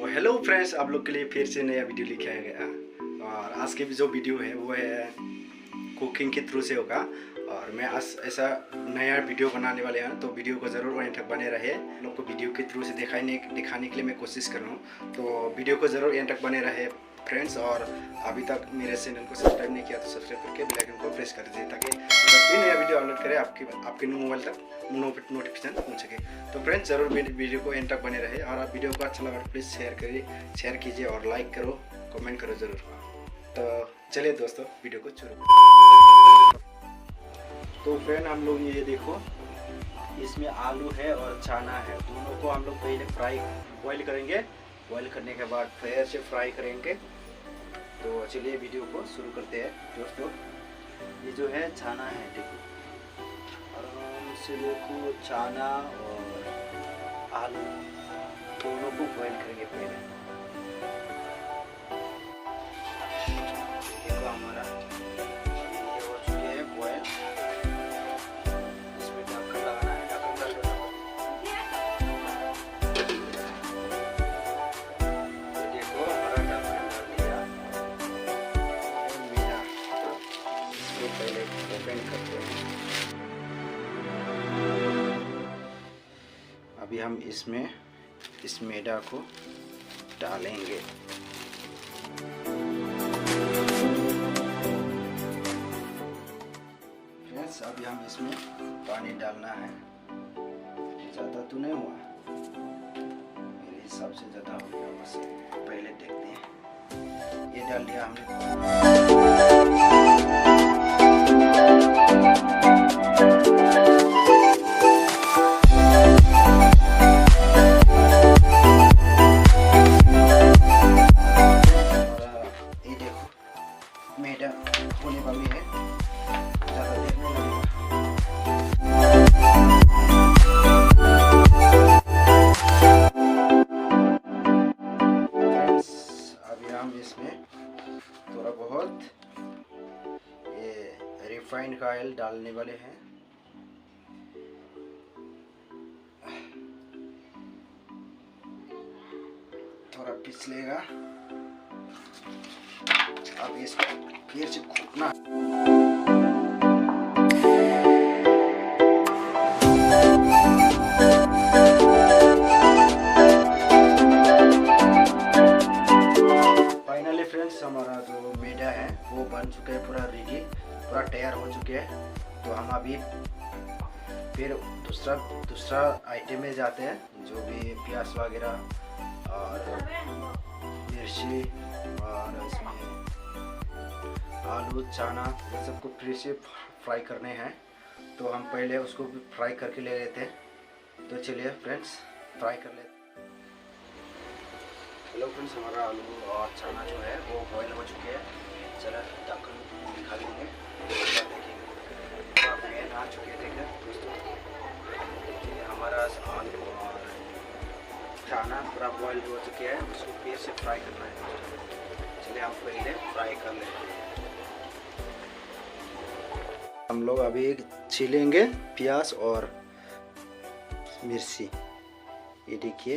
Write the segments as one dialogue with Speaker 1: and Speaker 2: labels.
Speaker 1: Hello friends, आप लोग के लिए फिर से नया वीडियो लेके आया गया। और आज के जो वीडियो है वो है कुकिंग के थ्रू से होगा। और मैं आज ऐसा नया वीडियो बनाने वाले हैं, तो वीडियो को ज़रूर एंड तक बने रहे। लोग को वीडियो के थ्रू से दिखाने के लिए मैं कोशिश कर रहा हूँ, तो वीडियो को ज़रूर एंड तक बने रहे फ्रेंड्स। और अभी तक मेरे चैनल को सब्सक्राइब नहीं किया तो सब्सक्राइब करके बेल आइकन को प्रेस कर दीजिए, ताकि जब भी नया वीडियो अपलोड करें आपके मोबाइल तक नोटिफिकेशन पहुँच सके। तो फ्रेंड्स ज़रूर वीडियो को एंड तक बने रहे। और आप वीडियो को अच्छा लगा तो प्लीज़ शेयर कीजिए और लाइक करो, कमेंट करो ज़रूर। तो चलिए दोस्तों, वीडियो को शुरू करें। तो फ्रेंड, हम लोग ये देखो, इसमें आलू है और चना है, दोनों को हम लोग पहले बॉईल करेंगे। बॉईल करने के बाद फिर से फ्राई करेंगे। तो चलिए वीडियो को शुरू करते हैं दोस्तों। ये जो है चना है, देखो आराम से देखो, चना और आलू दोनों को बॉईल करेंगे पहले। देखो हमारा ये हो चुके हैं बॉईल। इसमें ढक्कन लगाना है, ढक्कन डाल दो। ये देखो हमारा ढक्कन डाल दिया। मेरा इसको पहले ओपन करते हैं। अभी हम इसमें इस मैदा को डालेंगे। फ्रेंड्स, अभी हम इसमें पानी डालना है। ज़्यादा तो नहीं हुआ, मेरे हिसाब से ज़्यादा हो गया, बस पहले देखते हैं। ये डाल दिया हमने। मैदा होने वाली है, ज़्यादा देर नहीं लगेगा। फ्रेंड्स, अभी हम इसमें थोड़ा बहुत ये रिफाइंड ऑयल डालने वाले हैं। थोड़ा पिसलेगा। अब इसको फिर से घोटना। फाइनली फ्रेंड्स, हमारा जो मैदा है वो बन चुका है, पूरा रेडी, पूरा तैयार हो चुके हैं। तो हम अभी फिर दूसरा आइटम में जाते हैं, जो भी प्याज वगैरह और मिर्ची और इसमें आलू चना, ये सबको फिर से फ्राई करने हैं। तो हम पहले उसको भी फ्राई करके ले लेते हैं। तो चलिए फ्रेंड्स, फ्राई कर लेते हैं। हेलो फ्रेंड्स, हमारा आलू और चना जो है वो बॉईल हो चुके हैं। चला ढक्कन निकाल लेंगे। देखिए फैन आ चुके हैं, देखिए दोस्तों। देखिए हमारा आलू और चना पूरा बॉईल हो चुके हैं, उसको फिर से फ्राई करना है। चलिए हम पहले फ्राई कर लेते हैं। हम लोग अभी छीलेंगे प्याज और मिर्ची। ये देखिए,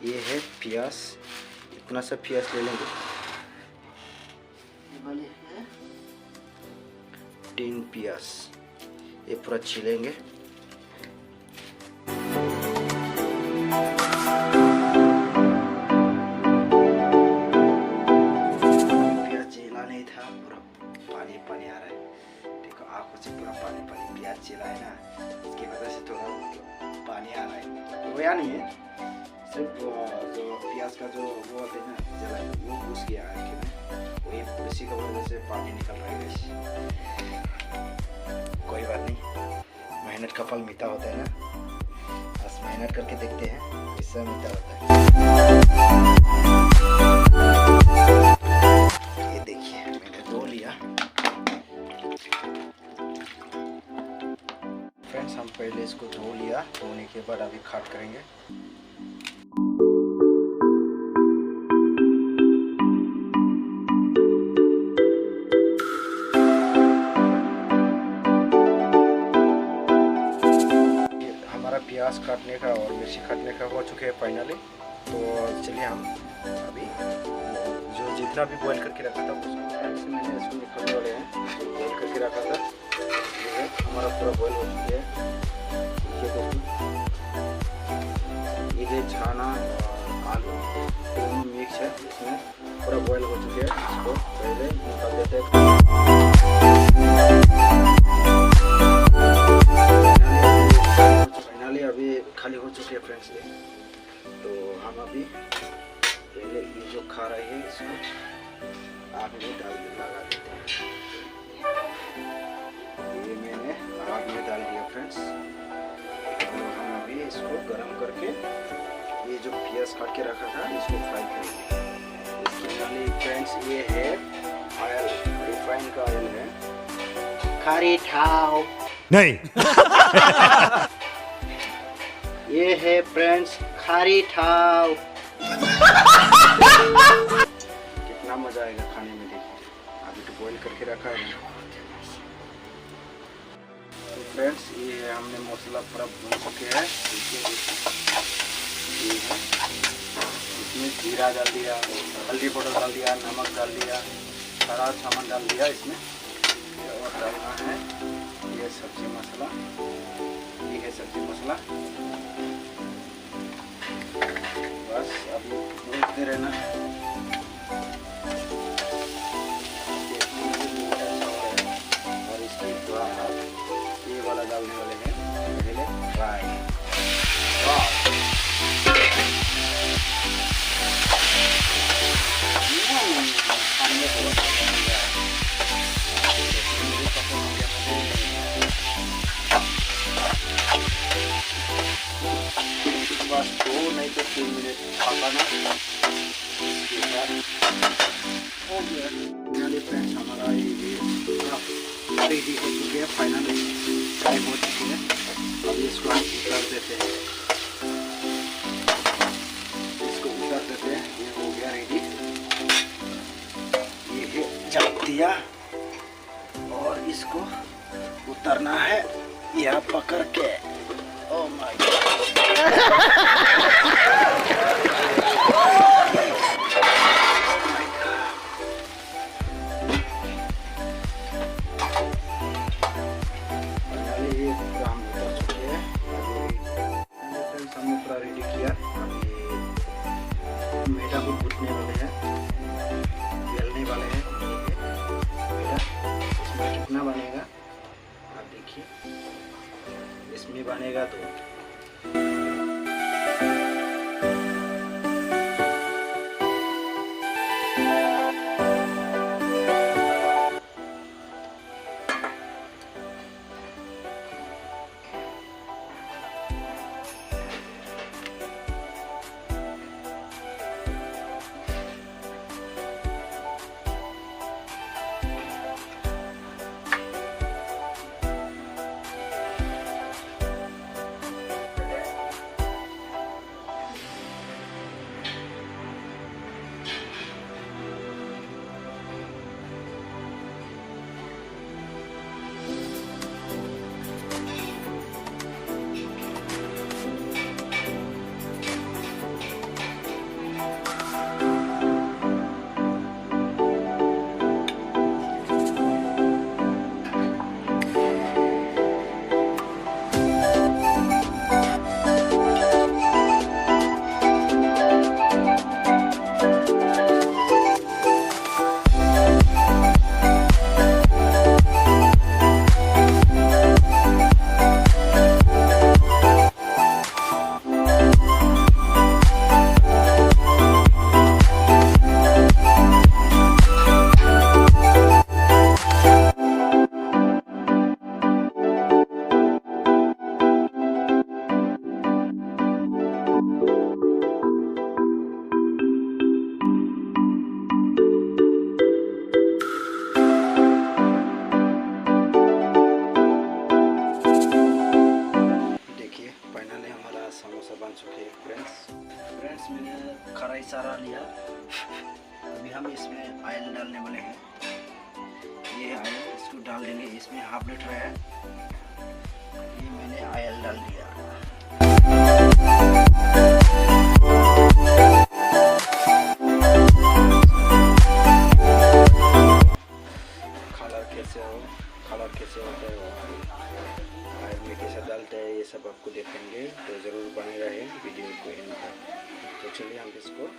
Speaker 1: ये है प्याज, इतना सा प्याज ले लेंगे। ये वाले हैं 3 प्याज, ये पूरा छीलेंगे। पानी आ रहा है, देखो आंखों से पूरा पानी प्याज चिल्ला है ना, इसकी वजह से थोड़ा पानी आ रहा है। वो या नहीं है, सिर्फ जो प्याज का जो वो होते हैं ना जला, वो घुस गया है कि वही, उसी की वजह से पानी निकल रहा है। कोई बात नहीं, मेहनत का फल मीठा होता है ना। बस मेहनत करके देखते हैं, इससे मीठा होता है। ये देखिए मैंने धो लिया। फ्रेंड्स, हम पहले इसको धो लिया, धोने के बाद अभी काट करेंगे। हमारा प्याज काटने का और मिर्ची काटने का हो चुके हैं फाइनली। तो चलिए हम अभी जो जितना भी बॉईल करके रखा था उसको मैंने इसको निकालने वाले हैं। जो बॉईल करके रखा था ये है हमारा पूरा बॉईल हो चुकी है। ये देखिए ये है छाना और आलू दोनों मिक्स है, इसमें पूरा बॉईल हो चुके हैं। इसको पहले निकाल देते हैं। फाइनली अभी खाली हो चुके हैं फ्रेंड्स ये। तो हम अभी पहले ये जो खा रहे हैं इसको आग में लगा देते हैं। ये मैंने आग में डाल दिया फ्रेंड्स। तो हम अभी इसको गरम करके ये जो प्याज काट के रखा था इसको फ्राई करेंगे। इसके फ्रेंड्स ये है ऑयल, रिफाइन का ऑयल है। खारी ठाव
Speaker 2: नहीं
Speaker 1: ये है फ्रेंड्स खारी ठाव। कितना मजा आएगा खाने में, देखिए अभी तो बॉईल करके रखा है। तो फ्रेंड्स ये है हमने मसाला पूरा भून चुके हैं। ये है इसमें जीरा डाल दिया, हल्दी पाउडर डाल दिया, नमक डाल दिया, सारा सामान डाल दिया इसमें। और डालना है ये सब्जी मसाला, ये है सब्जी मसाला। बस अभी भूनते रहना। और इसके बाद ये वाला डालने वाले हैं पहले फ्राई। बस 2 नहीं तो 3 मिनट पकाना। इसके बाद हो गया फाइनली फ्रेंड्स हमारा ये रेडी हो चुके हैं। फाइनली फ्राई हो चुके हैं। अभी इसको हम उतार देते हैं। इसको उतार देते हैं। ये हो गया रेडी। ये है जब दिया और इसको उतारना है यहाँ पकड़ के। ओह माय गॉड रेडी किया। अभी मैदा को गूंथने वाले हैं, बेलने वाले हैं। इसमें कितना बनेगा आप देखिए। इसमें बनेगा तो मैंने खराई सारा लिया। अभी हम इसमें ऑयल डालने वाले हैं। ये ऑयल इसको डाल देंगे। इसमें हाफ लीटर है। ये मैंने ऑयल डाल दिया। रहे वीडियो को एंड तक। तो चलिए हम इसको